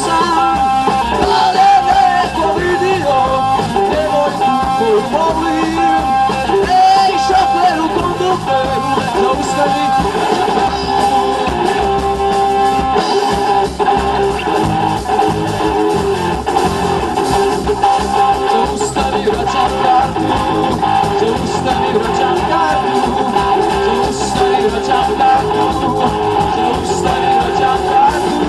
sam, da li je neko vidio djevojku koju volim? Ej, šoferu, kondukteru, zaustavi. Zaustavi, vraćam kartu, zaustavi, vraćam kartu, zaustavi, vraćam kartu, zaustavi, vraćam kartu.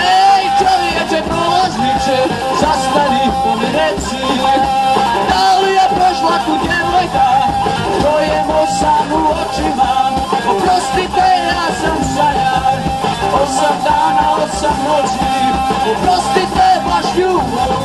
Ej, čovječe, prolazniče, zastani, pa mi reci, da li je prošla tu djevojka s kojom sam u očima? Oprostite, ja sam sanjar, 8 dana, 8 noći, oprostite, baš ljubav.